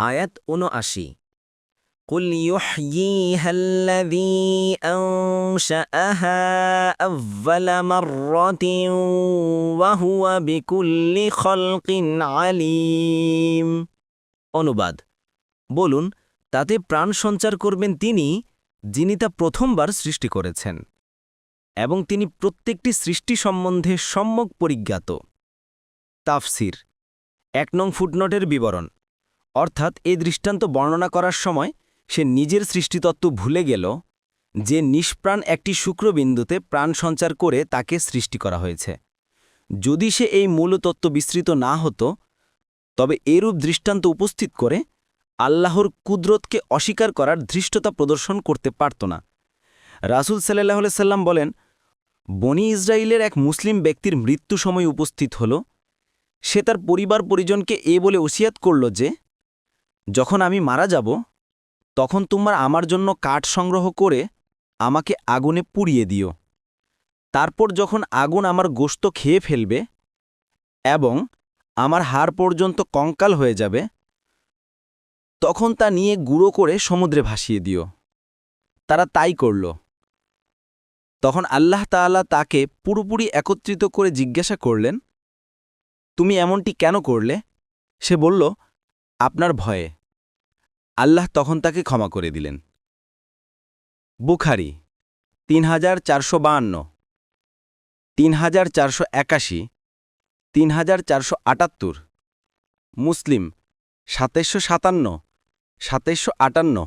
আয়াত ৭৯ قل يحييها الذي أنشأها أول مرة وهو بكل خلق عليم। অনুবাদ, বলুন, তাতে প্রাণ সঞ্চার করবেন তিনি, যিনি তা প্রথমবার সৃষ্টি করেছেন, এবং তিনি প্রত্যেকটি সৃষ্টি সম্বন্ধে সম্যক পরিজ্ঞাত। তাফসির ১ নং ফুটনোটের বিবরণ, অর্থাৎ এই দৃষ্টান্ত বর্ণনা করার সময় সে নিজের সৃষ্টিতত্ত্ব ভুলে গেল যে নিষ্প্রাণ একটি শুক্রবিন্দুতে প্রাণ সঞ্চার করে তাকে সৃষ্টি করা হয়েছে। যদি সে এই মূল তত্ত্ব বিস্তৃত না হতো, তবে এরূপ দৃষ্টান্ত উপস্থিত করে আল্লাহর কুদরতকে অস্বীকার করার ধৃষ্টতা প্রদর্শন করতে পারত না। রাসূল সাল্লাল্লাহু আলাইহি সাল্লাম বলেন, বনি ইসরায়েলের এক মুসলিম ব্যক্তির মৃত্যু সময় উপস্থিত হল। সে তার পরিবার পরিজনকে বলে ওসিয়াত করল যে, যখন আমি মারা যাব তখন তোমরা আমার জন্য কাঠ সংগ্রহ করে আমাকে আগুনে পুড়িয়ে দিও। তারপর যখন আগুন আমার গোশত খেয়ে ফেলবে এবং আমার হাড় পর্যন্ত কঙ্কাল হয়ে যাবে, তখন তা নিয়ে গুঁড়ো করে সমুদ্রে ভাসিয়ে দিও। তারা তাই করল। তখন আল্লাহ তাআলা তাকে পুরোপুরি একত্রিত করে জিজ্ঞাসা করলেন, তুমি এমনটি কেন করলে? সে বলল, আপনার ভয়ে। আল্লাহ তখন তাকে ক্ষমা করে দিলেন। বুখারী ৩৪৫২, ৩৪৮১, ৩৪৭৮, মুসলিম ২৭৫৭, ২৭৫৮।